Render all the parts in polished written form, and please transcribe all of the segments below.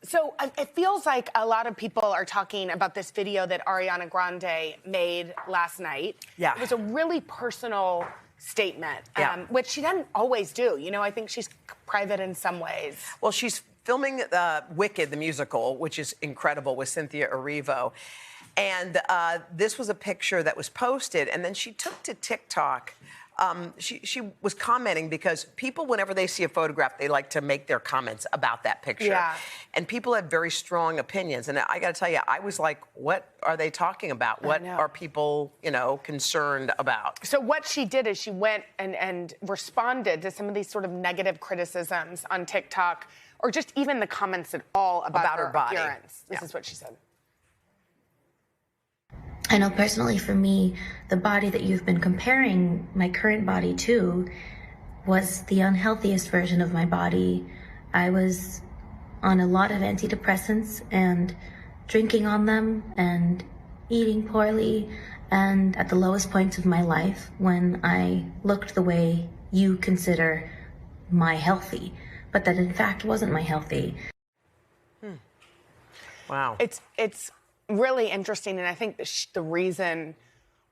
So it feels like a lot of people are talking about this video that Ariana Grande made last night. Yeah. It was a really personal statement, Yeah. which she doesn't always do. You know, I think she's private in some ways. Well, she's filming Wicked, the musical, which is incredible, with Cynthia Erivo. And this was a picture that was posted, and then she took to TikTok. She was commenting because people, whenever they see a photograph, they like to make their comments about that picture. Yeah. And people have very strong opinions. And I got to tell you, I was like, what are they talking about? What are people, you know, concerned about? So what she did is she went and responded to some of these sort of negative criticisms on TikTok, or just even the comments at all about her body. Appearance. This is what she said. I know personally for me, the body that you've been comparing my current body to was the unhealthiest version of my body. I was on a lot of antidepressants and drinking on them and eating poorly, and at the lowest points of my life when I looked the way you consider my healthy, but that in fact wasn't my healthy. Wow. It's really interesting, and I think the reason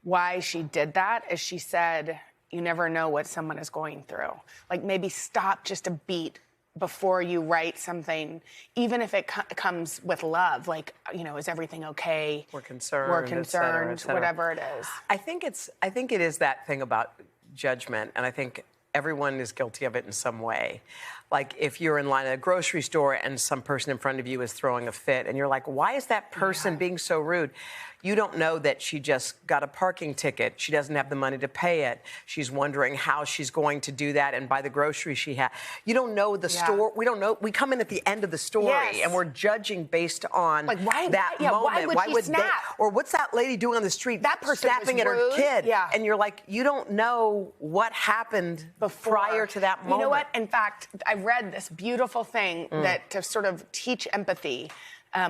why she did that is she said, you never know what someone is going through. Like, maybe stop just a beat before you write something, even if it comes with love, like, you know, is everything okay? We're concerned, et cetera. Whatever it is. I think it is that thing about judgment, and I think everyone is guilty of it in some way. Like, if you're in line at a grocery store and some person in front of you is throwing a fit and you're like, why is that person being so rude? You don't know that she just got a parking ticket. She doesn't have the money to pay it. She's wondering how she's going to do that and buy the groceries she has. You don't know the store. We don't know. We come in at the end of the story and we're judging based on like, why, that moment. Why would she snap? Or what's that lady doing on the street? That person snapping at her kid. And you're like, you don't know what happened prior to that moment. You know what? In fact, I read this beautiful thing that to sort of teach empathy,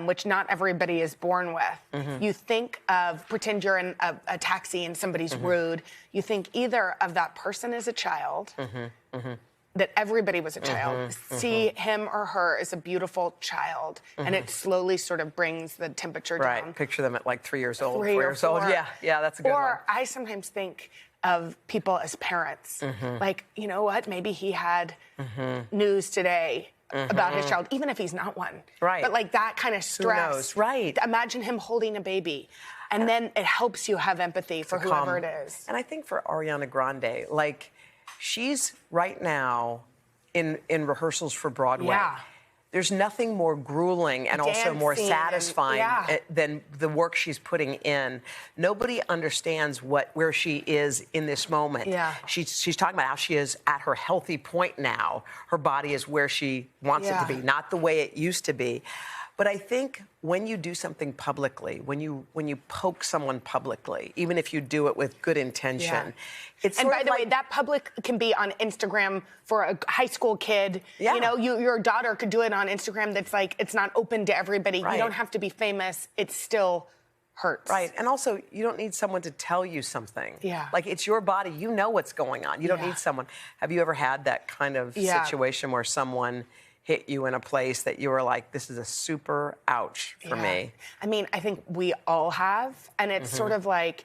which not everybody is born with. You think of, pretend you're in a taxi and somebody's rude. You think either of that person as a child, that everybody was a child, see him or her as a beautiful child, and it slowly sort of brings the temperature down. Right, picture them at like 3 years old, 4 or years old. Yeah, that's a good one. Or I sometimes think of people as parents. Like, you know what, maybe he had news today about his child, even if he's not one. Right. But like that kind of stress. Who knows? Right. Imagine him holding a baby. And then it helps you have empathy for whoever it is. And I think for Ariana Grande, like, she's right now in rehearsals for Broadway. Yeah. There's nothing more grueling and also more satisfying than the work she's putting in. Nobody understands where she is in this moment. Yeah. She's talking about how she is at her healthy point now. Her body is where she wants it to be, not the way it used to be. But I think when you do something publicly, when you poke someone publicly, even if you do it with good intention, it's and by the way, that public can be on Instagram for a high school kid. You know, your daughter could do it on Instagram. That's like, it's not open to everybody. You don't have to be famous. It still hurts. Right. And also, you don't need someone to tell you something. Yeah. Like, it's your body. You know what's going on. You don't need someone. Have you ever had that kind of situation where someone hit you in a place that you were like, this is a super ouch for me? I mean, I think we all have. And it's sort of like,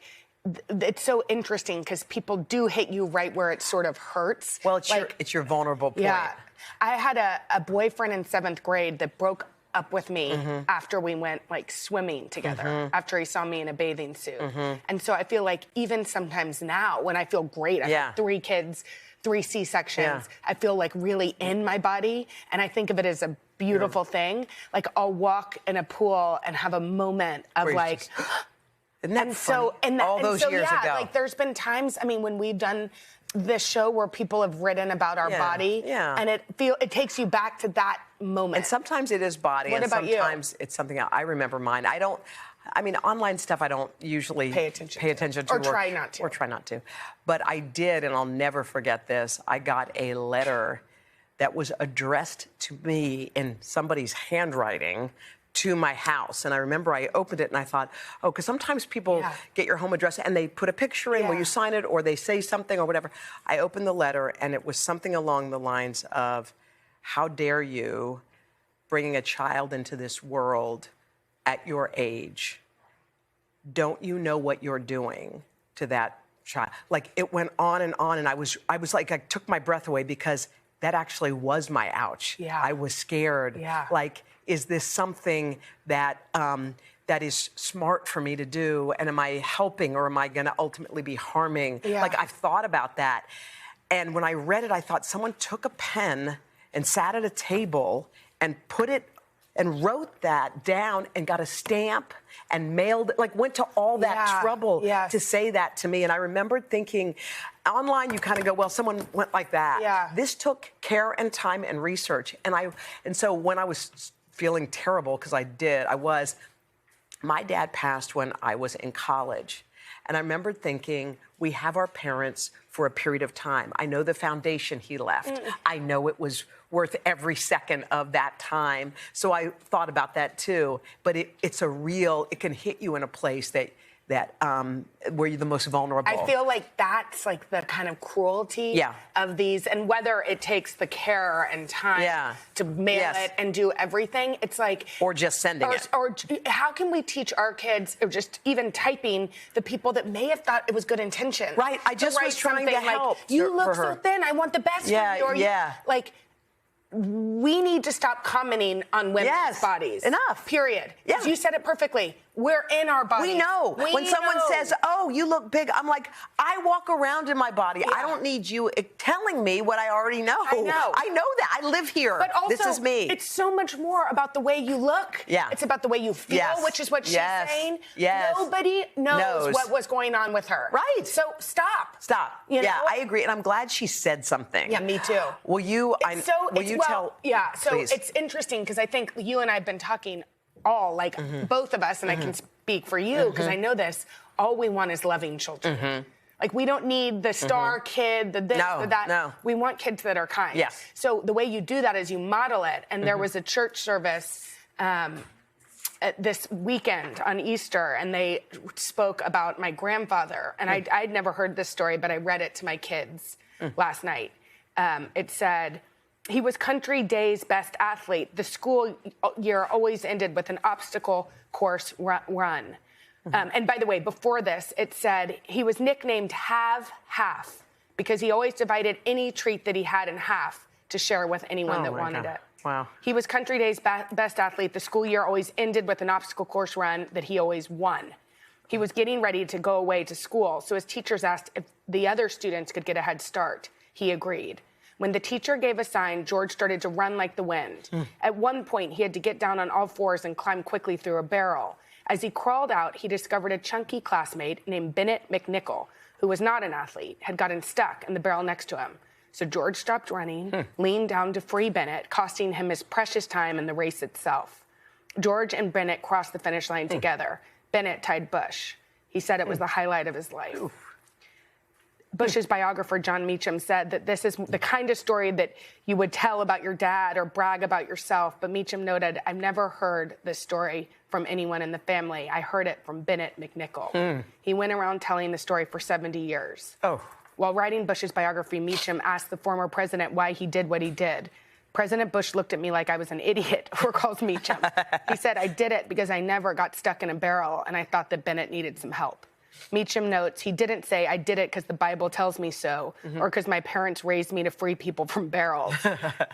it's so interesting because people do hit you right where it sort of hurts. Well, it's your vulnerable point. Yeah. I had a boyfriend in 7th grade that broke up with me after we went like swimming together, after he saw me in a bathing suit. And so I feel like even sometimes now when I feel great, I have 3 kids, 3 C-sections, I feel like really in my body, and I think of it as a beautiful thing. Like, I'll walk in a pool and have a moment of like, isn't that funny? All those years ago. Like, there's been times, I mean, when we've done this show where people have written about our body, and it takes you back to that moment. And sometimes it is body, What and about sometimes it's something else. I remember mine. I mean, online stuff I don't usually pay attention to. Or try not to. Or try not to. But I did, and I'll never forget this. I got a letter that was addressed to me in somebody's handwriting to my house. And I remember I opened it and I thought, oh, because sometimes people get your home address and they put a picture in where you sign it or they say something or whatever. I opened the letter and it was something along the lines of, how dare you bringing a child into this world at your age, don't you know what you're doing to that child? Like, it went on, and I was like, I took my breath away, because that actually was my ouch. Yeah. I was scared. Yeah. Like, is this something that that is smart for me to do? And am I helping, or am I going to ultimately be harming? Yeah. Like, I've thought about that. And when I read it, I thought someone took a pen and sat at a table and put it and wrote that down and got a stamp and mailed it, like went to all that trouble to say that to me. And I remembered thinking, online you kind of go, well, someone went like that. Yeah. This took care and time and research. And so when I was feeling terrible, because my dad passed when I was in college. And I remember thinking, we have our parents for a period of time. I know the foundation he left. I know it was worth every second of that time. So I thought about that too. But it can hit you in a place that where you're the most vulnerable. I feel like that's like the kind of cruelty of these, and whether it takes the care and time to mail it and do everything, it's like... Or just sending it. Or how can we teach our kids, or just even typing, the people that may have thought it was good intention? Right, I just was trying to help. Like, you look so thin, I want the best for you. Or like, we need to stop commenting on women's bodies. Enough. Period. Yeah. You said it perfectly. We're in our bodies. We know. When someone says, oh, you look big, I'm like, I walk around in my body. I don't need you telling me what I already know. I know. I know that. I live here. But also, this is me. It's so much more about the way you look. Yeah. It's about the way you feel, which is what she's saying. Yes. Nobody knows what was going on with her. Right. So stop. Stop. You know? I agree. And I'm glad she said something. Yeah, me too. Will you tell? Yeah, so please. It's interesting, because I think you and I have been talking both of us, and I can speak for you, because I know this, all we want is loving children. Like, we don't need the star kid, the this, the that. No. We want kids that are kind. Yes. So the way you do that is you model it. And there was a church service this weekend on Easter, and they spoke about my grandfather. And I'd never heard this story, but I read it to my kids last night. It said, he was Country Day's best athlete. The school year always ended with an obstacle course run. And by the way, before this, it said he was nicknamed Half because he always divided any treat that he had in half to share with anyone that wanted it. Wow. He was Country Day's best athlete. The school year always ended with an obstacle course run that he always won. He was getting ready to go away to school, so his teachers asked if the other students could get a head start. He agreed. When the teacher gave a sign, George started to run like the wind. At one point, he had to get down on all fours and climb quickly through a barrel. As he crawled out, he discovered a chunky classmate named Bennett McNichol, who was not an athlete, had gotten stuck in the barrel next to him. So George stopped running, leaned down to free Bennett, costing him his precious time in the race itself. George and Bennett crossed the finish line together. Bennett tied Bush. He said it was the highlight of his life. Bush's biographer, John Meacham, said that this is the kind of story that you would tell about your dad or brag about yourself. But Meacham noted, I've never heard this story from anyone in the family. I heard it from Bennett McNichol. He went around telling the story for 70 years. While writing Bush's biography, Meacham asked the former president why he did what he did. President Bush looked at me like I was an idiot, recalls Meacham. He said, I did it because I never got stuck in a barrel, and I thought that Bennett needed some help. Meacham notes, he didn't say, I did it because the Bible tells me so, or because my parents raised me to free people from barrels.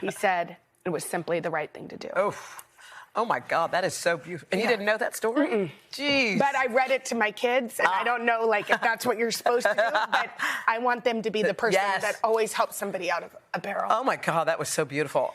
He said it was simply the right thing to do. Oh my God, that is so beautiful. And you didn't know that story? Jeez. But I read it to my kids, and I don't know, like, if that's what you're supposed to do, but I want them to be the person that always helps somebody out of a barrel. Oh my God, that was so beautiful.